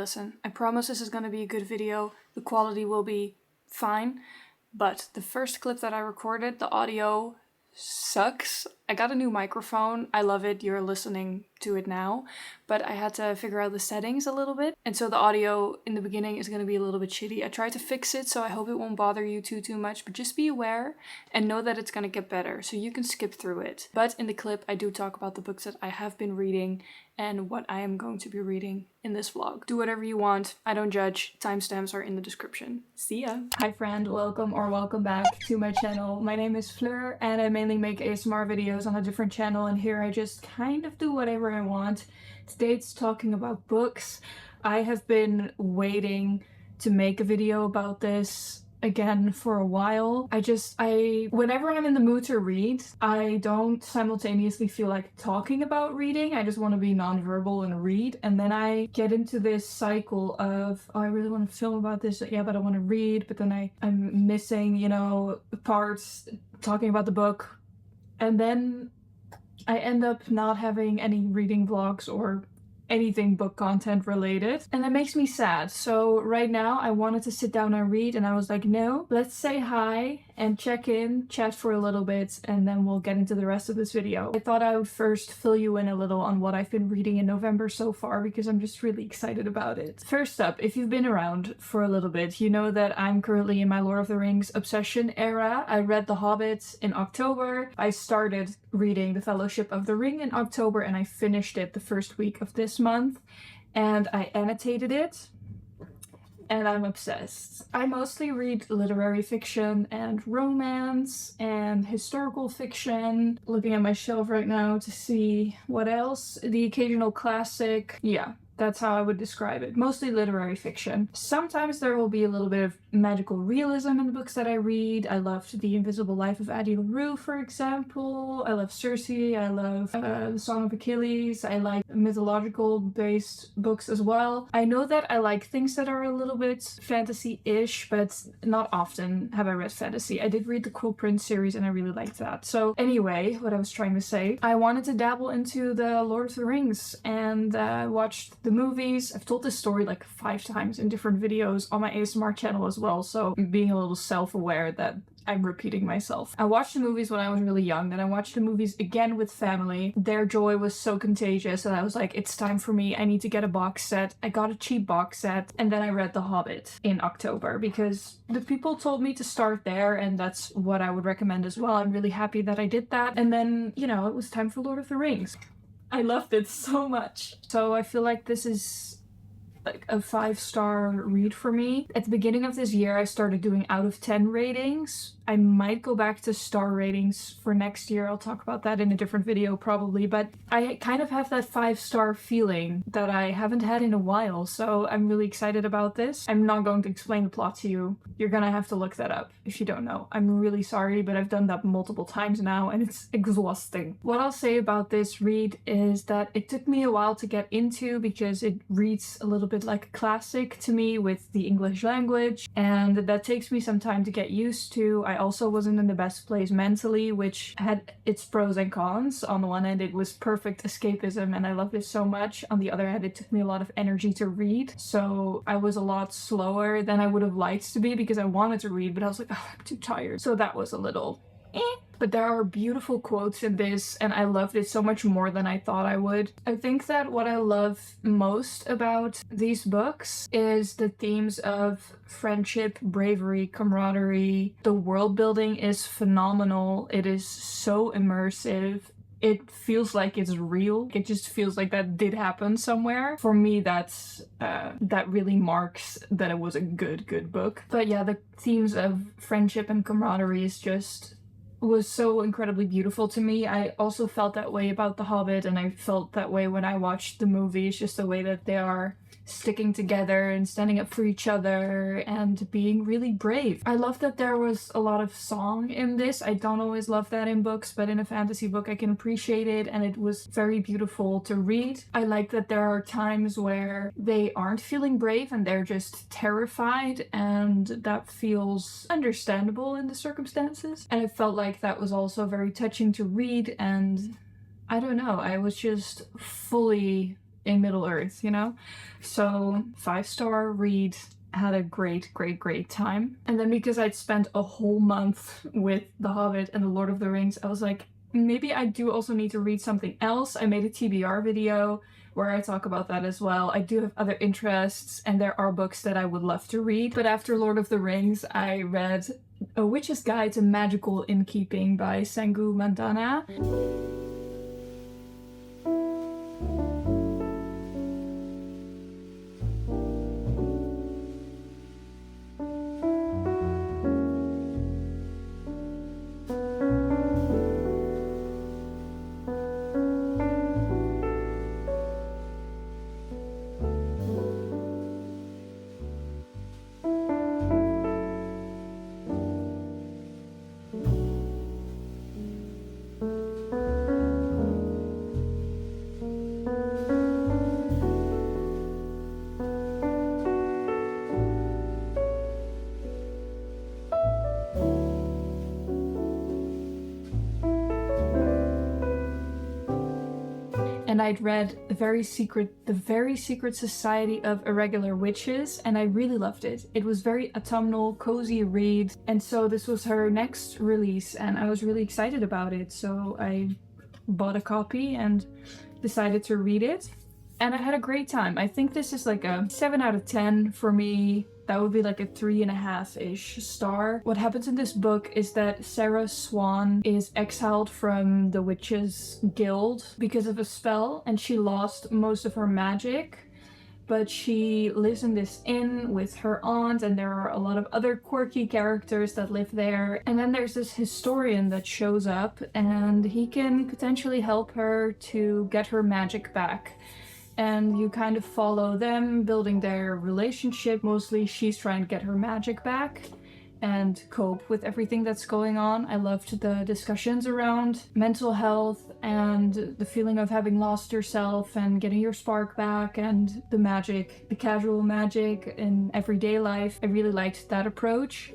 listen. I promise this is going to be a good video. The quality will be fine, but the first clip that I recorded, the audio sucks. I got a new microphone. I love it. You're listening to it now, but I had to figure out the settings a little bit. And so the audio in the beginning is going to be a little bit shitty. I tried to fix it, so I hope it won't bother you too much, but just be aware and know that it's going to get better, so you can skip through it. But in the clip, I do talk about the books that I have been reading and what I am going to be reading in this vlog. Do whatever you want. I don't judge. Timestamps are in the description. See ya! Hi friend, welcome back to my channel. My name is Fleur and I mainly make ASMR videos on a different channel, and here I just kind of do whatever I want. Today it's talking about books. I have been waiting to make a video about this again for a while. Whenever I'm in the mood to read, I don't simultaneously feel like talking about reading. I just want to be nonverbal and read, and then I get into this cycle of, oh, I really want to film about this, yeah, but I want to read, but then I'm missing, you know, parts talking about the book, and then I end up not having any reading vlogs or anything book content related, and that makes me sad. So right now I wanted to sit down and read, and I was like, no, let's say hi and check in, chat for a little bit, and then we'll get into the rest of this video. I thought I would first fill you in a little on what I've been reading in November so far, because I'm just really excited about it. First up, if you've been around for a little bit, you know that I'm currently in my Lord of the Rings obsession era. I read The Hobbit in October. I started reading The Fellowship of the Ring in October, and I finished it the first week of this month, and I annotated it, and I'm obsessed. I mostly read literary fiction and romance and historical fiction. Looking at my shelf right now to see what else. The occasional classic. Yeah, that's how I would describe it. Mostly literary fiction. Sometimes there will be a little bit of magical realism in the books that I read. I loved The Invisible Life of Addie LaRue, for example. I love Circe. I love The Song of Achilles. I like mythological based books as well. I know that I like things that are a little bit fantasy-ish, but not often have I read fantasy. I did read the Quill Prince series and I really liked that. So anyway, what I was trying to say, I wanted to dabble into the Lord of the Rings and watched the movies. I've told this story like 5 times in different videos on my ASMR channel as well, so I'm being a little self-aware that I'm repeating myself. I watched the movies when I was really young, then I watched the movies again with family. Their joy was so contagious that I was like, it's time for me, I need to get a box set. I got a cheap box set, and then I read The Hobbit in October because the people told me to start there, and that's what I would recommend as well. I'm really happy that I did that. And then, you know, it was time for Lord of the Rings. I loved it so much. So I feel like this is like a 5-star read for me. At the beginning of this year, I started doing out of 10 ratings. I might go back to star ratings for next year. I'll talk about that in a different video probably, but I kind of have that 5-star feeling that I haven't had in a while, so I'm really excited about this. I'm not going to explain the plot to you. You're gonna have to look that up if you don't know. I'm really sorry, but I've done that multiple times now and it's exhausting. What I'll say about this read is that it took me a while to get into because it reads a little bit like a classic to me with the English language, and that takes me some time to get used to. I also wasn't in the best place mentally, which had its pros and cons. On the one hand, it was perfect escapism and I loved it so much. On the other hand, it took me a lot of energy to read, so I was a lot slower than I would have liked to be because I wanted to read, but I was like, oh, I'm too tired. So that was a little But there are beautiful quotes in this, and I loved it so much more than I thought I would. I think that what I love most about these books is the themes of friendship, bravery, camaraderie. The world building is phenomenal. It is so immersive. It feels like it's real. It just feels like that did happen somewhere. For me, that really marks that it was a good book. But yeah, the themes of friendship and camaraderie was so incredibly beautiful to me. I also felt that way about The Hobbit, and I felt that way when I watched the movies, just the way that they are sticking together and standing up for each other and being really brave. I love that there was a lot of song in this. I don't always love that in books, but in a fantasy book I can appreciate it, and it was very beautiful to read. I like that there are times where they aren't feeling brave and they're just terrified, and that feels understandable in the circumstances. And it felt like that was also very touching to read, and I don't know, I was just fully in Middle Earth, you know? So 5-star read, had a great time. And then because I'd spent a whole month with The Hobbit and The Lord of the Rings, I was like, maybe I do also need to read something else. I made a TBR video where I talk about that as well. I do have other interests, and there are books that I would love to read. But after Lord of the Rings, I read A Witch's Guide to Magical Innkeeping by Sengu Mandana. And I'd read The Very Secret Society of Irregular Witches, and I really loved it. It was very autumnal, cozy read, and so this was her next release, and I was really excited about it. So I bought a copy and decided to read it, and I had a great time. I think this is like a 7 out of 10 for me. That would be like a 3.5-ish star. What happens in this book is that Sarah Swan is exiled from the Witches Guild because of a spell, and she lost most of her magic. But she lives in this inn with her aunt, and there are a lot of other quirky characters that live there. And then there's this historian that shows up, and he can potentially help her to get her magic back. And you kind of follow them building their relationship. Mostly she's trying to get her magic back and cope with everything that's going on. I loved the discussions around mental health and the feeling of having lost yourself and getting your spark back, and the magic, the casual magic in everyday life. I really liked that approach.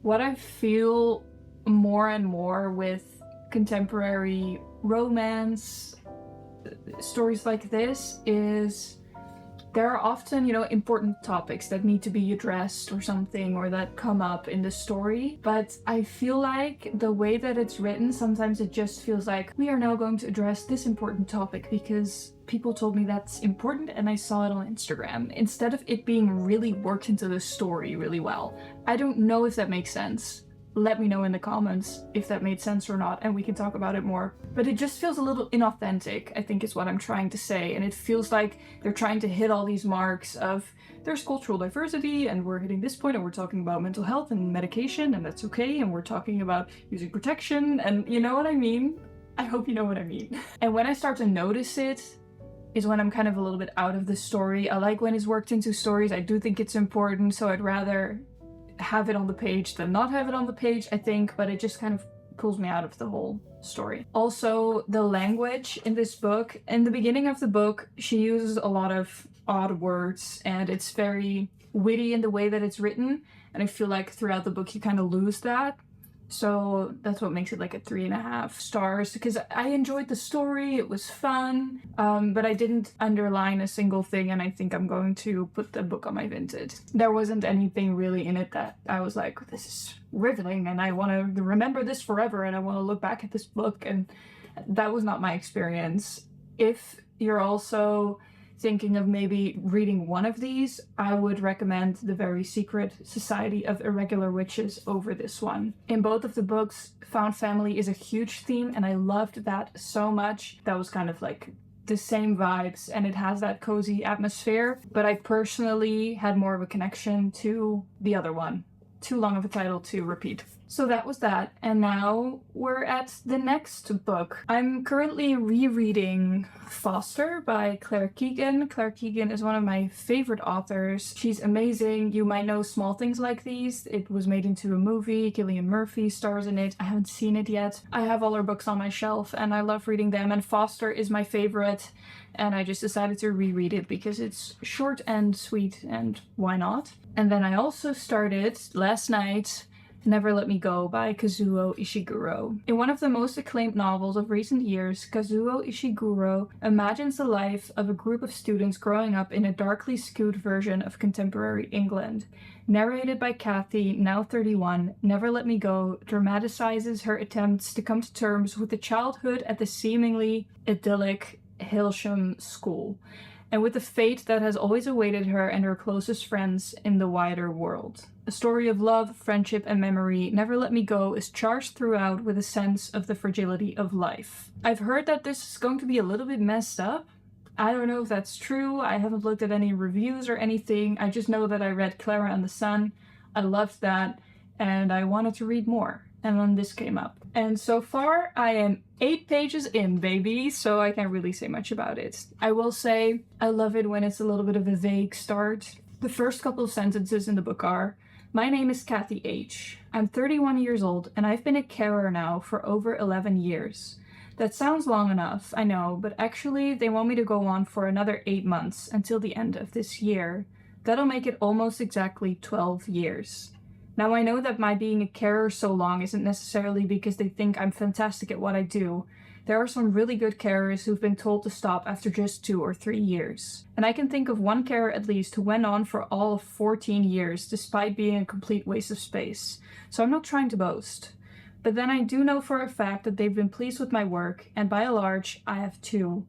What I feel more and more with contemporary romance stories like this is there are often, you know, important topics that need to be addressed or something, or that come up in the story. But I feel like the way that it's written, sometimes it just feels like we are now going to address this important topic because people told me that's important and I saw it on Instagram, instead of it being really worked into the story really well. I don't know if that makes sense. Let me know in the comments if that made sense or not, and we can talk about it more. But it just feels a little inauthentic, I think is what I'm trying to say. And it feels like they're trying to hit all these marks of there's cultural diversity, and we're hitting this point, and we're talking about mental health and medication, and that's okay, and we're talking about using protection, and you know what I mean? I hope you know what I mean. And when I start to notice it, is when I'm kind of a little bit out of the story. I like when it's worked into stories. I do think it's important, so I'd rather have it on the page than not have it on the page, I think, but it just kind of pulls me out of the whole story. Also, the language in this book, in the beginning of the book, she uses a lot of odd words, and it's very witty in the way that it's written, and I feel like throughout the book you kind of lose that. So that's what makes it like a 3.5 stars, because I enjoyed the story, it was fun, but I didn't underline a single thing, and I think I'm going to put the book on my Vinted. There wasn't anything really in it that I was like, this is riveting and I want to remember this forever and I want to look back at this book, and that was not my experience. If you're also thinking of maybe reading one of these, I would recommend The Very Secret Society of Irregular Witches over this one. In both of the books, found family is a huge theme, and I loved that so much. That was kind of like the same vibes, and it has that cozy atmosphere, but I personally had more of a connection to the other one. Too long of a title to repeat. So that was that, and now we're at the next book. I'm currently rereading Foster by Claire Keegan. Claire Keegan is one of my favorite authors. She's amazing. You might know Small Things Like These. It was made into a movie. Cillian Murphy stars in it. I haven't seen it yet. I have all her books on my shelf and I love reading them, and Foster is my favorite, and I just decided to reread it because it's short and sweet, and why not? And then I also started last night Never Let Me Go by Kazuo Ishiguro. In one of the most acclaimed novels of recent years, Kazuo Ishiguro imagines the life of a group of students growing up in a darkly skewed version of contemporary England. Narrated by Kathy, now 31, Never Let Me Go dramatizes her attempts to come to terms with the childhood at the seemingly idyllic Hailsham school, and with the fate that has always awaited her and her closest friends in the wider world. A story of love, friendship, and memory, Never Let Me Go is charged throughout with a sense of the fragility of life. I've heard that this is going to be a little bit messed up. I don't know if that's true. I haven't looked at any reviews or anything. I just know that I read Clara and the Sun. I loved that, and I wanted to read more. And then this came up. And so far, I am 8 pages in, baby, so I can't really say much about it. I will say, I love it when it's a little bit of a vague start. The first couple of sentences in the book are, "My name is Kathy H. I'm 31 years old, and I've been a carer now for over 11 years. That sounds long enough, I know, but actually they want me to go on for another 8 months until the end of this year. That'll make it almost exactly 12 years. Now I know that my being a carer so long isn't necessarily because they think I'm fantastic at what I do. There are some really good carers who've been told to stop after just 2 or 3 years. And I can think of one carer at least who went on for all of 14 years despite being a complete waste of space. So I'm not trying to boast. But then I do know for a fact that they've been pleased with my work, and by and large, I have too.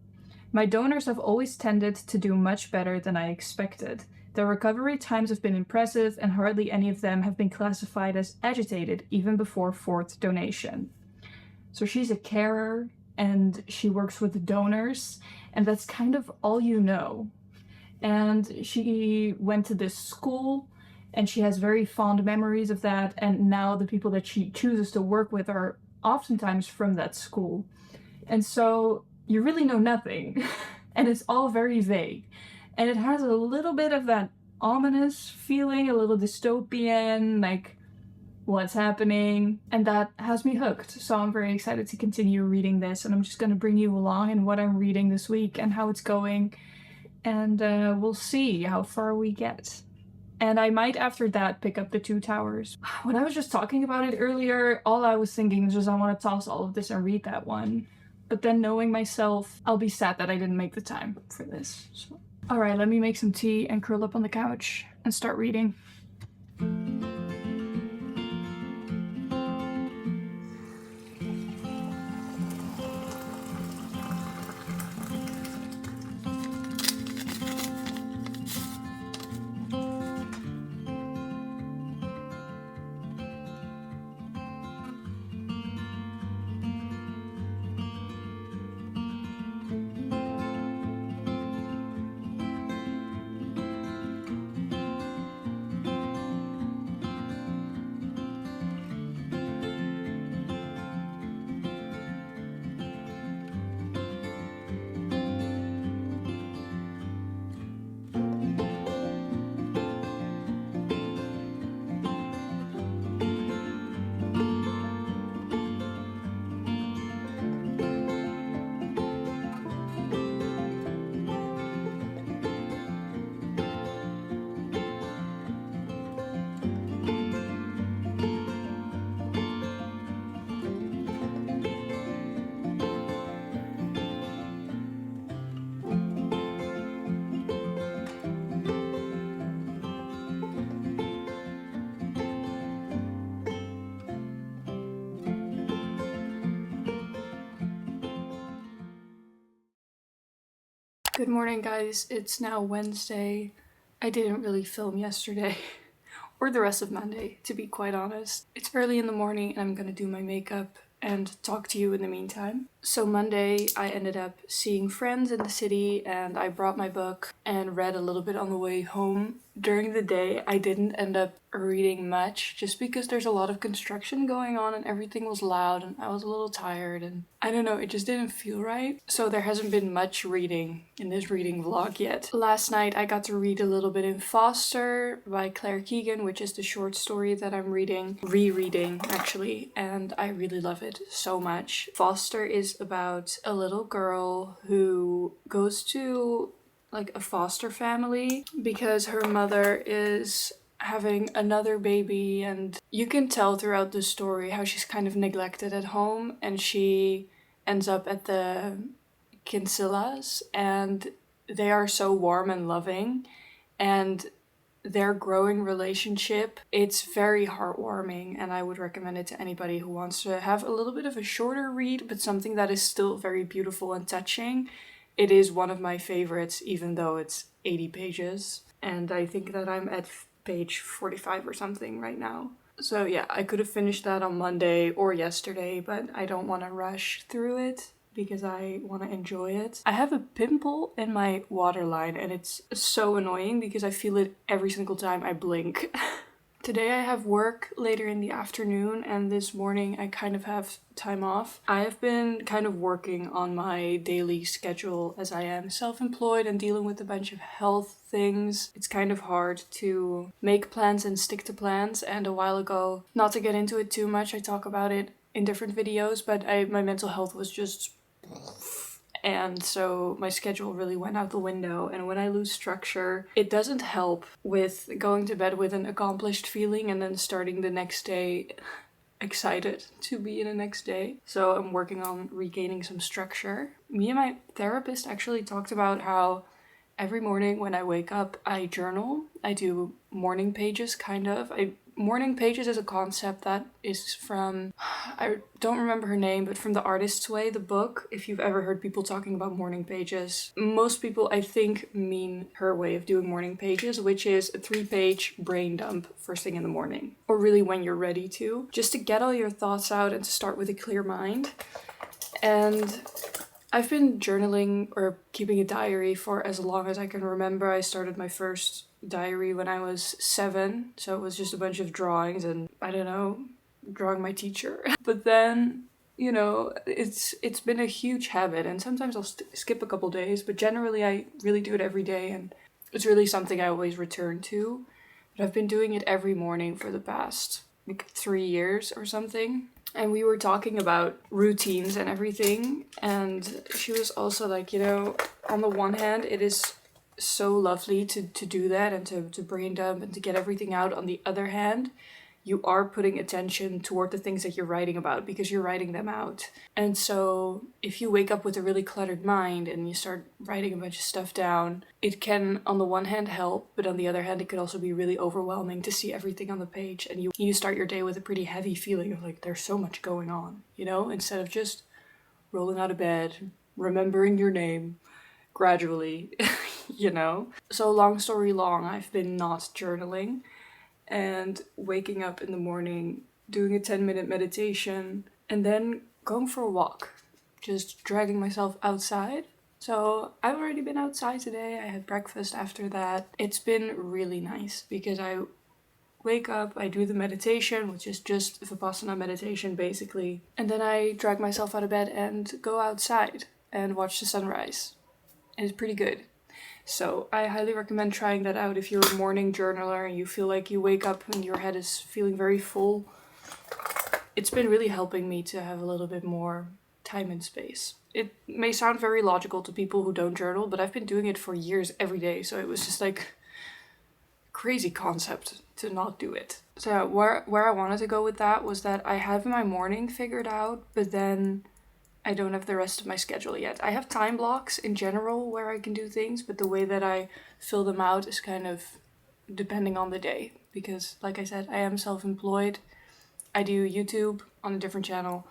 My donors have always tended to do much better than I expected. Their recovery times have been impressive, and hardly any of them have been classified as agitated even before 4th donation." So she's a carer, and she works with donors, and that's kind of all you know. And she went to this school, and she has very fond memories of that, and now the people that she chooses to work with are oftentimes from that school. And so you really know nothing, and it's all very vague. And it has a little bit of that ominous feeling, a little dystopian, like, what's happening? And that has me hooked. So I'm very excited to continue reading this, and I'm just going to bring you along in what I'm reading this week and how it's going. And we'll see how far we get. And I might, after that, pick up The Two Towers. When I was just talking about it earlier, all I was thinking was just I want to toss all of this and read that one. But then knowing myself, I'll be sad that I didn't make the time for this. So. Alright, let me make some tea and curl up on the couch and start reading. Good morning, guys. It's now Wednesday. I didn't really film yesterday or the rest of Monday, to be quite honest. It's early in the morning and I'm gonna do my makeup and talk to you in the meantime. So Monday, I ended up seeing friends in the city and I brought my book and read a little bit on the way home. During the day, I didn't end up reading much just because there's a lot of construction going on and everything was loud and I was a little tired and I don't know, it just didn't feel right. So there hasn't been much reading in this reading vlog yet. Last night I got to read a little bit in Foster by Claire Keegan, which is the short story that I'm rereading actually, and I really love it so much. Foster is about a little girl who goes to like a foster family because her mother is having another baby, and you can tell throughout the story how she's kind of neglected at home, and she ends up at the Kinsillas, and they are so warm and loving, and their growing relationship, it's very heartwarming, and I would recommend it to anybody who wants to have a little bit of a shorter read, but something that is still very beautiful and touching. It is one of my favorites, even though it's 80 pages, and I think that I'm at page 45 or something right now. So yeah, I could have finished that on Monday or yesterday, but I don't want to rush through it because I want to enjoy it. I have a pimple in my waterline, and it's so annoying because I feel it every single time I blink. Today I have work later in the afternoon, and this morning I kind of have time off. I have been kind of working on my daily schedule as I am self-employed and dealing with a bunch of health things. It's kind of hard to make plans and stick to plans, and a while ago, not to get into it too much, I talk about it in different videos, but my mental health was just... And so my schedule really went out the window, and when I lose structure, it doesn't help with going to bed with an accomplished feeling and then starting the next day excited to be in the next day. So I'm working on regaining some structure. Me and my therapist actually talked about how every morning when I wake up, I journal. I do morning pages, kind of. Morning pages is a concept that is from, I don't remember her name, but from The Artist's Way, the book. If you've ever heard people talking about morning pages, most people, I think, mean her way of doing morning pages, which is a 3-page brain dump first thing in the morning, or really when you're ready to, just to get all your thoughts out and to start with a clear mind. And I've been journaling or keeping a diary for as long as I can remember. I started my first diary when I was 7, so it was just a bunch of drawings and, I don't know, drawing my teacher. But then, you know, it's been a huge habit, and sometimes I'll skip a couple days, but generally I really do it every day, and it's really something I always return to. But I've been doing it every morning for the past, like, 3 years or something. And we were talking about routines and everything, and she was also like, you know, on the one hand, it is so lovely to do that and to brain dump and to get everything out. On the other hand, you are putting attention toward the things that you're writing about because you're writing them out. And so if you wake up with a really cluttered mind and you start writing a bunch of stuff down, it can on the one hand help, but on the other hand it could also be really overwhelming to see everything on the page, and you start your day with a pretty heavy feeling of like there's so much going on, you know, instead of just rolling out of bed, remembering your name gradually, you know. So long story long, I've been not journaling and waking up in the morning, doing a 10-minute meditation, and then going for a walk, just dragging myself outside. So I've already been outside today. I had breakfast after that. It's been really nice because I wake up, I do the meditation, which is just Vipassana meditation basically, and then I drag myself out of bed and go outside and watch the sunrise. And it's pretty good. So I highly recommend trying that out if you're a morning journaler and you feel like you wake up and your head is feeling very full. It's been really helping me to have a little bit more time and space. It may sound very logical to people who don't journal, but I've been doing it for years every day, so it was just like crazy concept to not do it. So where I wanted to go with that was that I have my morning figured out, but then I don't have the rest of my schedule yet. I have time blocks in general where I can do things, but the way that I fill them out is kind of depending on the day. Because, like I said, I am self-employed. I do YouTube on a different channel,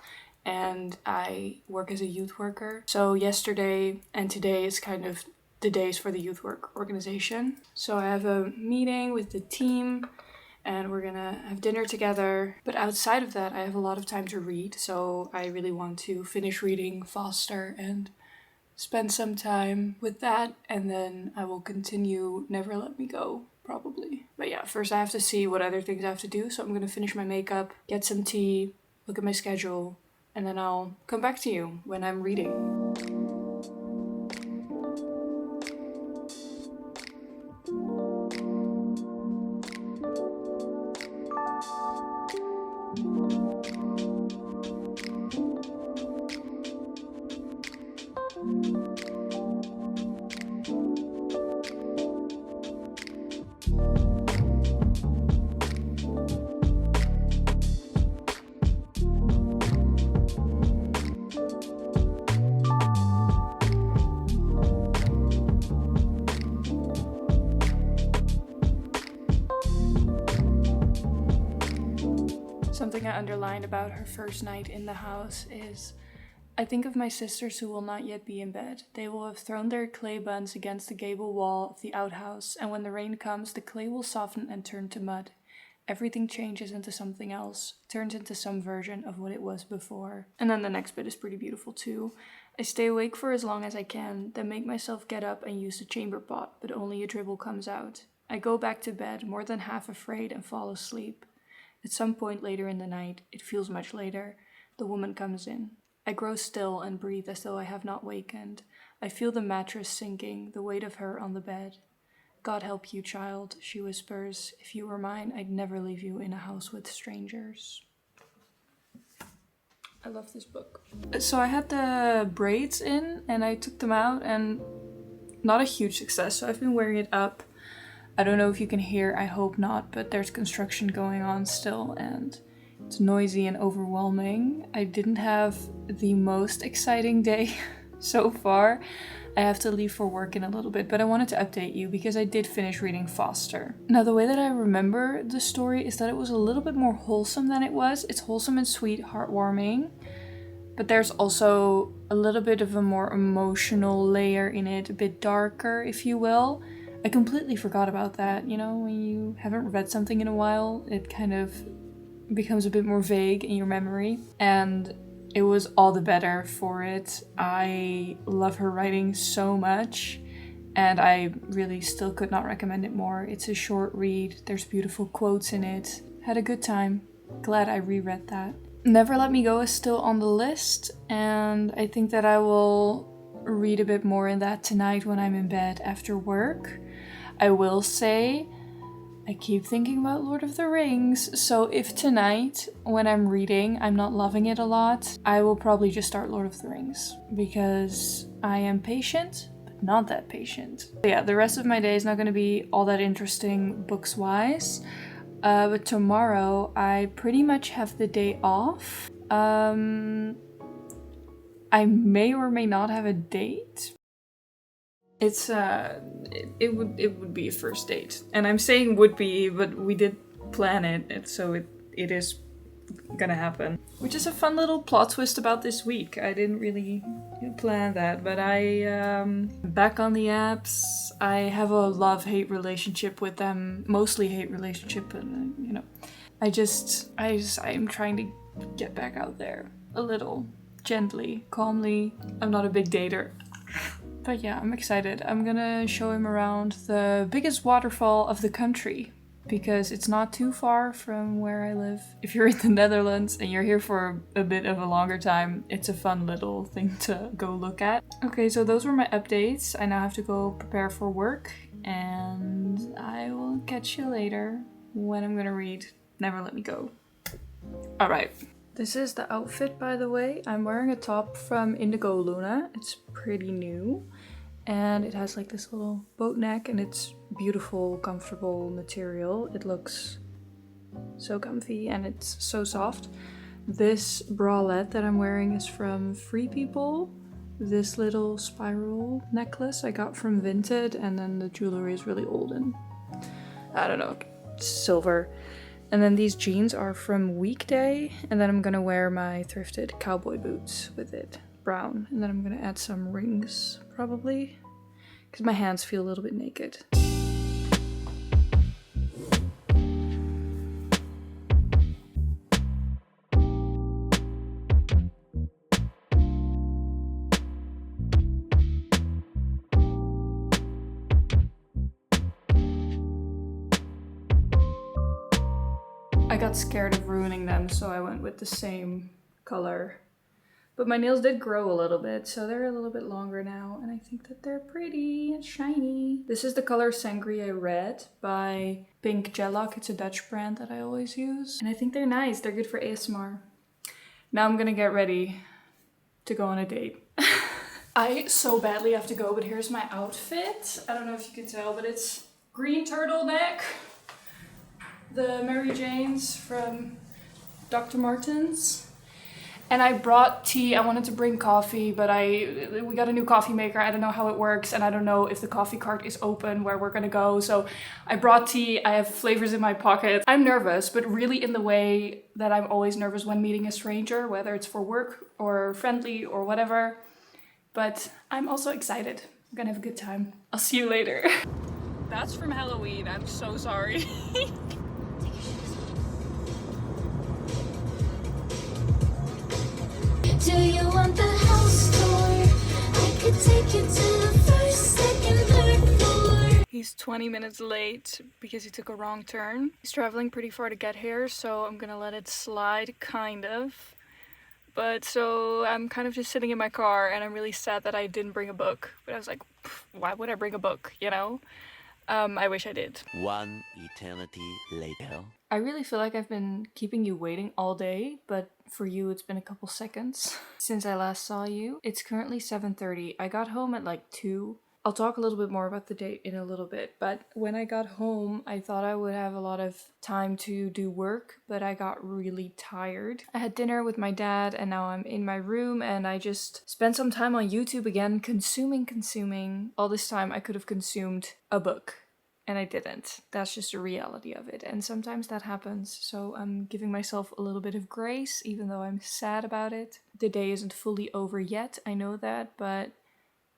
and I work as a youth worker. So yesterday and today is kind of the days for the youth work organization. So I have a meeting with the team, and we're gonna have dinner together. But outside of that, I have a lot of time to read, so I really want to finish reading faster and spend some time with that, and then I will continue Never Let Me Go, probably. But yeah, first I have to see what other things I have to do, so I'm gonna finish my makeup, get some tea, look at my schedule, and then I'll come back to you when I'm reading. Something I underlined about her first night in the house is, I think of my sisters who will not yet be in bed. They will have thrown their clay buns against the gable wall of the outhouse, and when the rain comes, the clay will soften and turn to mud. Everything changes into something else, turns into some version of what it was before. And then the next bit is pretty beautiful too. I stay awake for as long as I can, then make myself get up and use the chamber pot, but only a dribble comes out. I go back to bed, more than half afraid, and fall asleep. At some point later in the night, it feels much later, the woman comes in. I grow still and breathe as though I have not wakened. I feel the mattress sinking, the weight of her on the bed. God help you, child, she whispers. If you were mine, I'd never leave you in a house with strangers. I love this book. So I had the braids in and I took them out, and not a huge success, so I've been wearing it up. I don't know if you can hear, I hope not, but there's construction going on still and it's noisy and overwhelming. I didn't have the most exciting day so far. I have to leave for work in a little bit, but I wanted to update you because I did finish reading Foster. Now, the way that I remember the story is that it was a little bit more wholesome than it was. It's wholesome and sweet, heartwarming, but there's also a little bit of a more emotional layer in it, a bit darker, if you will. I completely forgot about that. You know, when you haven't read something in a while, it kind of becomes a bit more vague in your memory, and it was all the better for it. I love her writing so much, and I really still could not recommend it more. It's a short read, there's beautiful quotes in it. Had a good time. Glad I reread that. Never Let Me Go is still on the list, and I think that I will read a bit more in that tonight when I'm in bed after work. I will say, I keep thinking about Lord of the Rings, so if tonight, when I'm reading, I'm not loving it a lot, I will probably just start Lord of the Rings, because I am patient, but not that patient. But yeah, the rest of my day is not going to be all that interesting books-wise, but tomorrow I pretty much have the day off. I may or may not have a date. It's it would be a first date, and I'm saying would be, but we did plan it, so it is gonna happen. Which is a fun little plot twist about this week. I didn't really plan that, but I back on the apps. I have a love-hate relationship with them, mostly hate relationship, but you know, I'm trying to get back out there a little, gently, calmly. I'm not a big dater. But yeah, I'm excited. I'm gonna show him around the biggest waterfall of the country, because it's not too far from where I live. If you're in the Netherlands and you're here for a bit of a longer time, it's a fun little thing to go look at. Okay, so those were my updates. I now have to go prepare for work, and I will catch you later when I'm gonna read Never Let Me Go. Alright. This is the outfit, by the way. I'm wearing a top from Indigo Luna. It's pretty new. And it has like this little boat neck, and it's beautiful, comfortable material. It looks so comfy and it's so soft. This bralette that I'm wearing is from Free People. This little spiral necklace I got from Vinted, and then the jewelry is really old and, I don't know, silver. And then these jeans are from Weekday, and then I'm gonna wear my thrifted cowboy boots with it, brown. And then I'm gonna add some rings, probably, because my hands feel a little bit naked. I got scared of ruining them, so I went with the same color. But my nails did grow a little bit, so they're a little bit longer now, and I think that they're pretty and shiny. This is the color Sangria Red by Pink Jellock. It's a Dutch brand that I always use. And I think they're nice. They're good for ASMR. Now I'm gonna get ready to go on a date. I so badly have to go, but here's my outfit. I don't know if you can tell, but it's green turtleneck. The Mary Janes from Dr. Martens. And I brought tea. I wanted to bring coffee, but we got a new coffee maker. I don't know how it works, and I don't know if the coffee cart is open where we're gonna go. So I brought tea. I have flavors in my pocket. I'm nervous, but really in the way that I'm always nervous when meeting a stranger, whether it's for work or friendly or whatever. But I'm also excited. I'm gonna have a good time. I'll see you later. That's from Halloween. I'm so sorry. Do you want the house tour? I could take you to the first, second, third floor. He's 20 minutes late because he took a wrong turn. He's traveling pretty far to get here, so I'm gonna let it slide, kind of. But so I'm kind of just sitting in my car and I'm really sad that I didn't bring a book. But I was like, why would I bring a book, you know? I wish I did. One eternity later. I really feel like I've been keeping you waiting all day, but for you it's been a couple seconds since I last saw you. It's currently 7:30. I got home at like 2. I'll talk a little bit more about the date in a little bit, but when I got home, I thought I would have a lot of time to do work, but I got really tired. I had dinner with my dad and now I'm in my room and I just spent some time on YouTube again, consuming. All this time I could have consumed a book. And I didn't. That's just the reality of it. And sometimes that happens. So I'm giving myself a little bit of grace, even though I'm sad about it. The day isn't fully over yet, I know that, but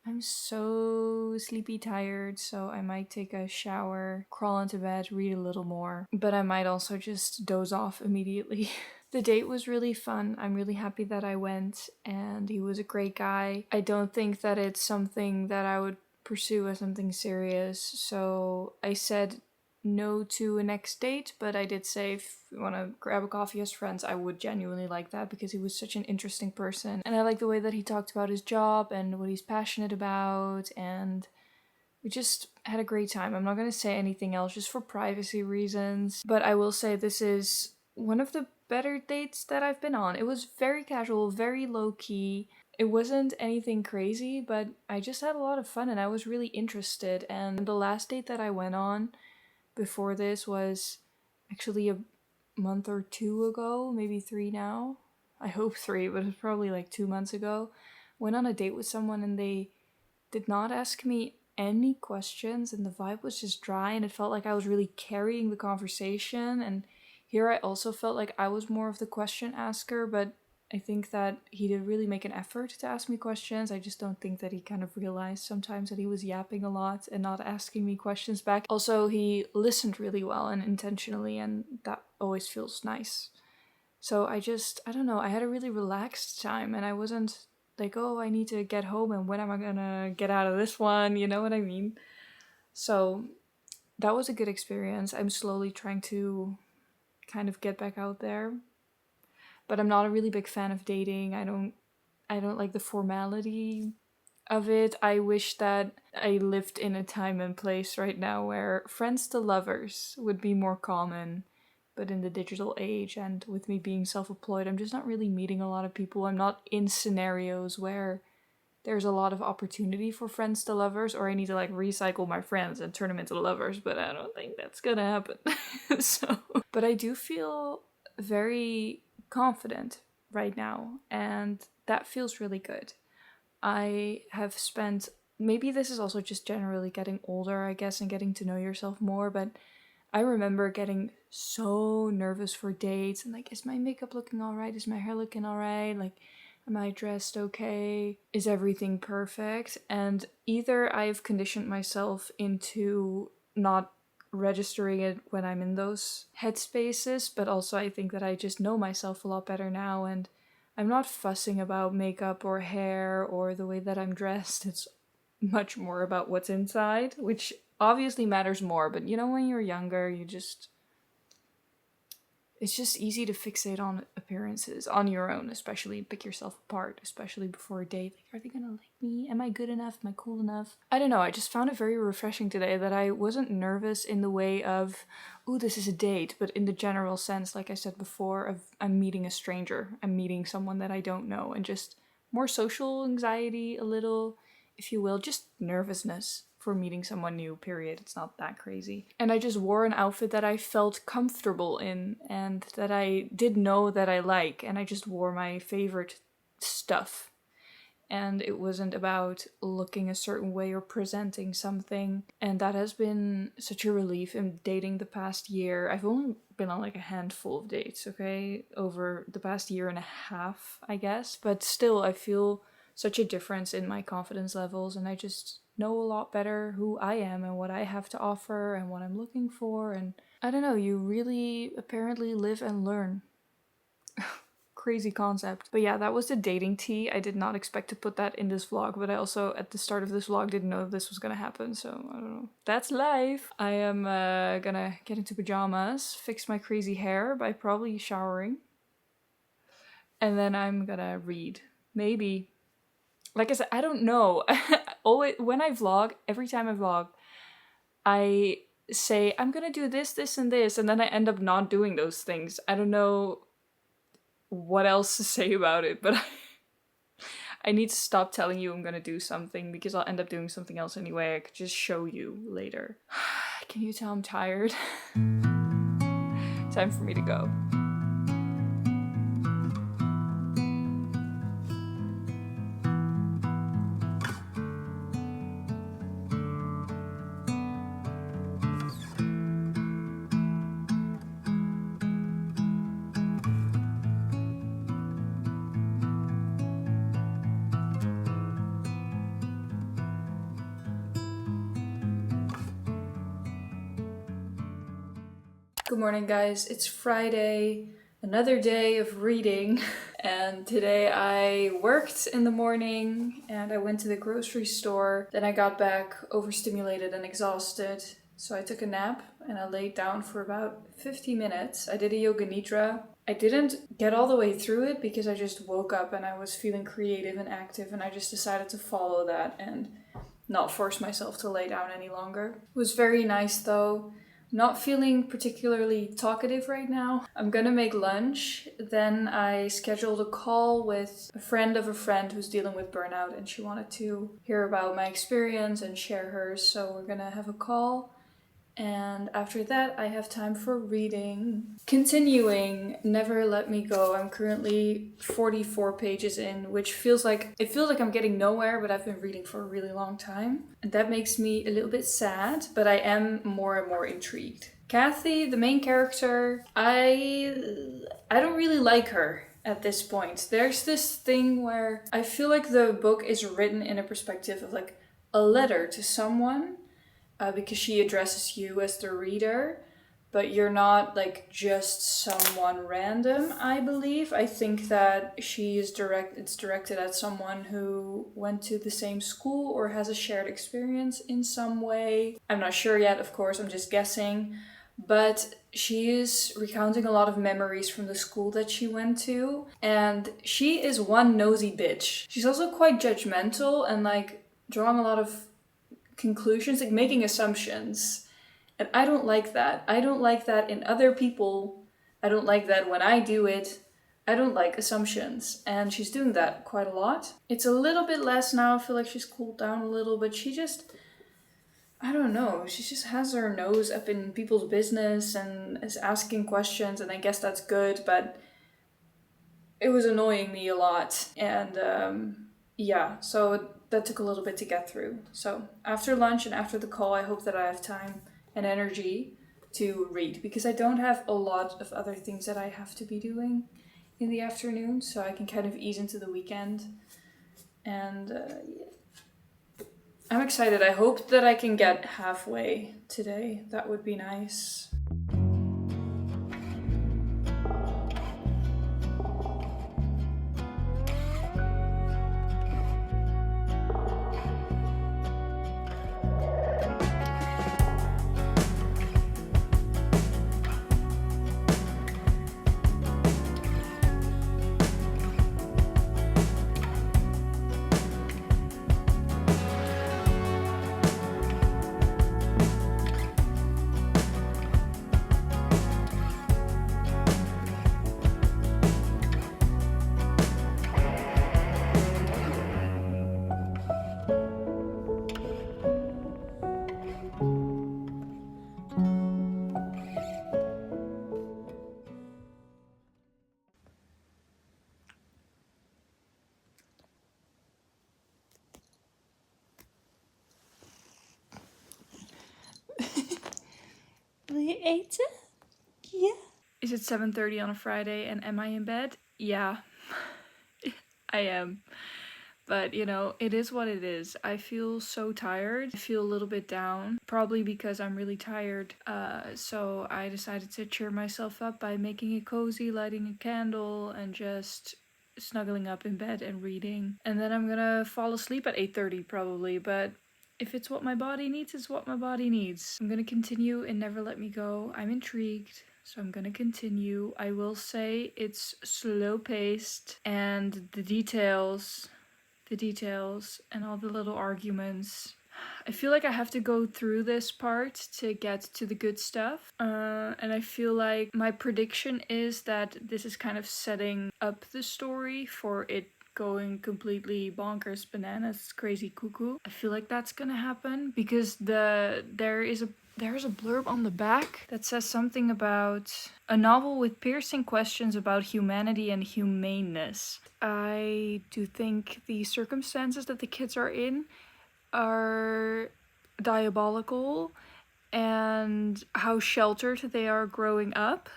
I'm so sleepy tired, so I might take a shower, crawl into bed, read a little more. But I might also just doze off immediately. The date was really fun. I'm really happy that I went, and he was a great guy. I don't think that it's something that I would pursue as something serious, so I said no to a next date, but I did say if we want to grab a coffee as friends, I would genuinely like that because he was such an interesting person. And I like the way that he talked about his job and what he's passionate about, and we just had a great time. I'm not going to say anything else just for privacy reasons, but I will say this is one of the better dates that I've been on. It was very casual, very low-key. It wasn't anything crazy, but I just had a lot of fun and I was really interested. And the last date that I went on before this was actually a month or 2 ago, maybe 3 now. I hope 3, but it was probably like 2 months ago. Went on a date with someone and they did not ask me any questions and the vibe was just dry and it felt like I was really carrying the conversation. And here I also felt like I was more of the question asker, but I think that he did really make an effort to ask me questions. I just don't think that he kind of realized sometimes that he was yapping a lot and not asking me questions back. Also, he listened really well and intentionally, and that always feels nice. So I don't know, I had a really relaxed time and I wasn't like, oh, I need to get home and when am I gonna get out of this one? You know what I mean? So that was a good experience. I'm slowly trying to kind of get back out there. But I'm not a really big fan of dating. I don't like the formality of it. I wish that I lived in a time and place right now where friends to lovers would be more common. But in the digital age and with me being self-employed, I'm just not really meeting a lot of people. I'm not in scenarios where there's a lot of opportunity for friends to lovers, or I need to like recycle my friends and turn them into lovers, but I don't think that's gonna happen. But I do feel very confident right now, and that feels really good. I have spent, maybe this is also just generally getting older, I guess, and getting to know yourself more, but I remember getting so nervous for dates and like, is my makeup looking alright? Is my hair looking alright? Like, am I dressed okay? Is everything perfect? And either I've conditioned myself into not registering it when I'm in those headspaces, but also I think that I just know myself a lot better now and I'm not fussing about makeup or hair or the way that I'm dressed. It's much more about what's inside, which obviously matters more, but you know, when you're younger, it's just easy to fixate on appearances on your own, especially pick yourself apart, especially before a date. Like, are they gonna like me? Am I good enough? Am I cool enough? I don't know, I just found it very refreshing today that I wasn't nervous in the way of, ooh, this is a date, but in the general sense, like I said before, of I'm meeting a stranger, I'm meeting someone that I don't know, and just more social anxiety, a little, if you will, just nervousness for meeting someone new, period. It's not that crazy. And I just wore an outfit that I felt comfortable in and that I did know that I like, and I just wore my favorite stuff. And it wasn't about looking a certain way or presenting something. And that has been such a relief in dating the past year. I've only been on like a handful of dates, okay, over the past year and a half, I guess. But still, I feel such a difference in my confidence levels, and I just know a lot better who I am and what I have to offer and what I'm looking for. And I don't know, you really apparently live and learn. Crazy concept. But yeah, that was the dating tea. I did not expect to put that in this vlog, but I also at the start of this vlog didn't know this was gonna happen, so I don't know. That's life. I am gonna get into pajamas, fix my crazy hair by probably showering, and then I'm gonna read. Maybe. Like I said, I don't know. Always when I vlog, every time I vlog, I say I'm gonna do this, this, and this, and then I end up not doing those things. I don't know what else to say about it, but I need to stop telling you I'm gonna do something because I'll end up doing something else anyway. I could just show you later. Can you tell I'm tired? Time for me to go. Good morning, guys. It's Friday, another day of reading. And today I worked in the morning and I went to the grocery store. Then I got back overstimulated and exhausted. So I took a nap and I laid down for about 50 minutes. I did a yoga nidra. I didn't get all the way through it because I just woke up and I was feeling creative and active, and I just decided to follow that and not force myself to lay down any longer. It was very nice though. Not feeling particularly talkative right now. I'm gonna make lunch. Then I scheduled a call with a friend of a friend who's dealing with burnout, and she wanted to hear about my experience and share hers. So we're gonna have a call. And after that, I have time for reading. Continuing Never Let Me Go. I'm currently 44 pages in, which feels like I'm getting nowhere, but I've been reading for a really long time. And that makes me a little bit sad, but I am more and more intrigued. Kathy, the main character, I don't really like her at this point. There's this thing where I feel like the book is written in a perspective of like a letter to someone. Because she addresses you as the reader, but you're not like just someone random, I believe. I think that it's directed at someone who went to the same school or has a shared experience in some way. I'm not sure yet, of course, I'm just guessing. But she is recounting a lot of memories from the school that she went to. And she is one nosy bitch. She's also quite judgmental and like drawing a lot of conclusions, like making assumptions. And I don't like that. I don't like that in other people. I don't like that when I do it. I don't like assumptions. And she's doing that quite a lot. It's a little bit less now. I feel like she's cooled down a little, but she just, I don't know. She just has her nose up in people's business and is asking questions. And I guess that's good, but it was annoying me a lot. And yeah, so that took a little bit to get through. So after lunch and after the call, I hope that I have time and energy to read, because I don't have a lot of other things that I have to be doing in the afternoon, so I can kind of ease into the weekend. And yeah. I'm excited. I hope that I can get halfway today. That would be nice. je eten? Yeah. Is it 7:30 on a Friday and am I in bed? Yeah, I am. But you know, it is what it is. I feel so tired. I feel a little bit down, probably because I'm really tired. So I decided to cheer myself up by making it cozy, lighting a candle, and just snuggling up in bed and reading. And then I'm gonna fall asleep at 8:30 probably, but if it's what my body needs, it's what my body needs. I'm gonna continue and Never Let Me Go. I'm intrigued, so I'm gonna continue. I will say it's slow paced and the details and all the little arguments. I feel like I have to go through this part to get to the good stuff. And I feel like my prediction is that this is kind of setting up the story for it going completely bonkers, bananas, crazy cuckoo. I feel like that's gonna happen because there's a blurb on the back that says something about a novel with piercing questions about humanity and humaneness. I do think the circumstances that the kids are in are diabolical, and how sheltered they are growing up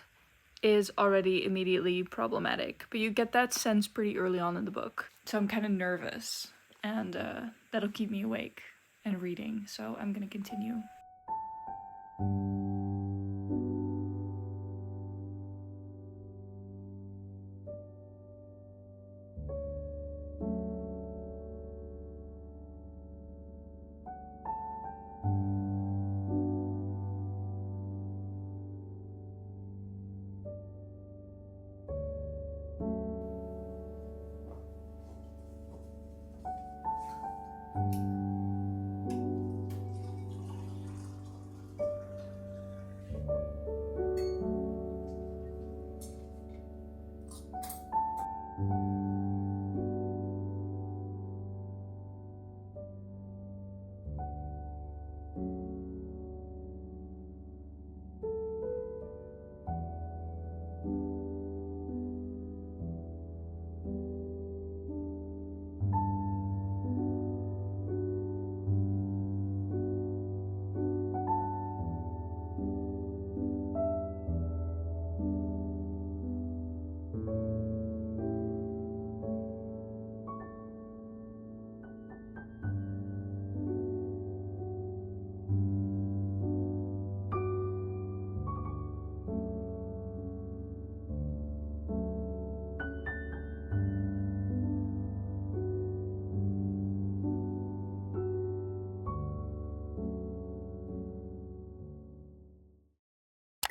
is already immediately problematic. But you get that sense pretty early on in the book. So I'm kind of nervous, and that'll keep me awake and reading. So I'm gonna continue.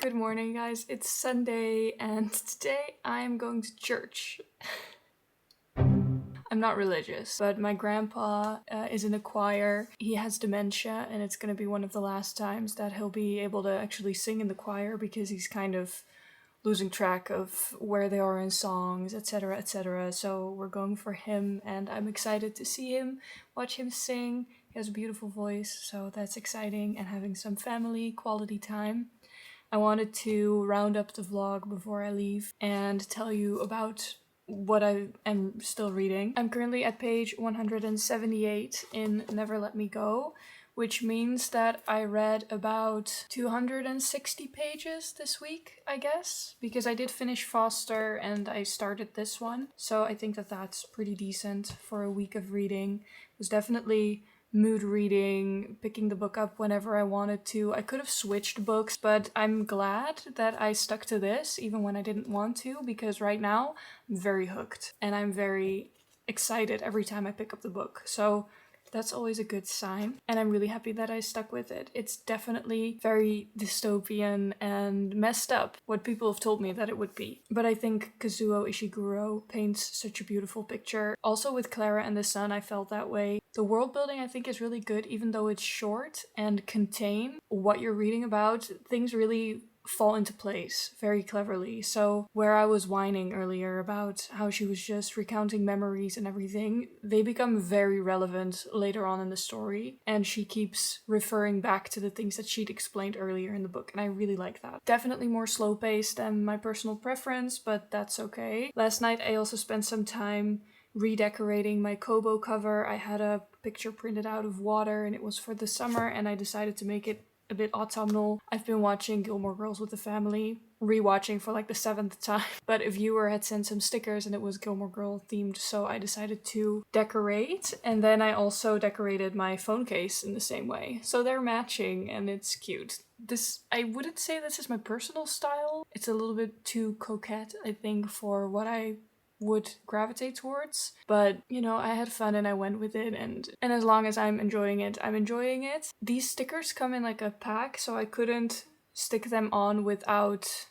Good morning, guys. It's Sunday, and today I'm going to church. I'm not religious, but my grandpa is in a choir. He has dementia, and it's going to be one of the last times that he'll be able to actually sing in the choir because he's kind of losing track of where they are in songs, etc., etc. So we're going for him, and I'm excited to see him, watch him sing. He has a beautiful voice, so that's exciting, and having some family quality time. I wanted to round up the vlog before I leave and tell you about what I am still reading. I'm currently at page 178 in Never Let Me Go, which means that I read about 260 pages this week, I guess, because I did finish Foster and I started this one. So I think that that's pretty decent for a week of reading. It was definitely mood reading, picking the book up whenever I wanted to. I could have switched books, but I'm glad that I stuck to this even when I didn't want to, because right now I'm very hooked and I'm very excited every time I pick up the book. So that's always a good sign, and I'm really happy that I stuck with it. It's definitely very dystopian and messed up, what people have told me that it would be. But I think Kazuo Ishiguro paints such a beautiful picture. Also with Clara and the Sun, I felt that way. The world building, I think, is really good, even though it's short and contain what you're reading about. Things really fall into place very cleverly. So where I was whining earlier about how she was just recounting memories and everything, they become very relevant later on in the story, and she keeps referring back to the things that she'd explained earlier in the book, and I really like that. Definitely more slow paced than my personal preference, but that's okay. Last night I also spent some time redecorating my kobo cover. I had a picture printed out of water and it was for the summer, and I decided to make it a bit autumnal. I've been watching Gilmore Girls with the family, rewatching for like the 7th time. But a viewer had sent some stickers and it was Gilmore Girl themed, so I decided to decorate. And then I also decorated my phone case in the same way. So they're matching and it's cute. I wouldn't say this is my personal style. It's a little bit too coquette, I think, for what I would gravitate towards, but you know, I had fun and I went with it, and as long as I'm enjoying it, I'm enjoying it. These stickers come in like a pack, so I couldn't stick them on without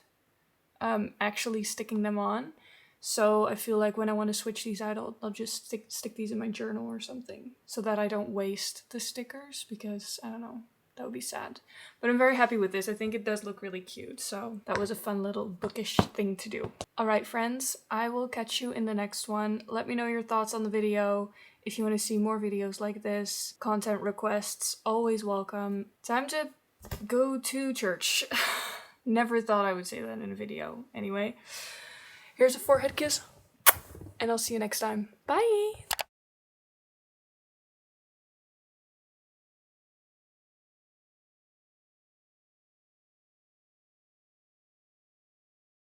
actually sticking them on. So I feel like when I want to switch these out, I'll just stick these in my journal or something, so that I don't waste the stickers, because I don't know, that would be sad. But I'm very happy with this. I think it does look really cute. So that was a fun little bookish thing to do. All right, friends, I will catch you in the next one. Let me know your thoughts on the video. If you want to see more videos like this, content requests, always welcome. Time to go to church. Never thought I would say that in a video. Anyway, here's a forehead kiss, and I'll see you next time. Bye!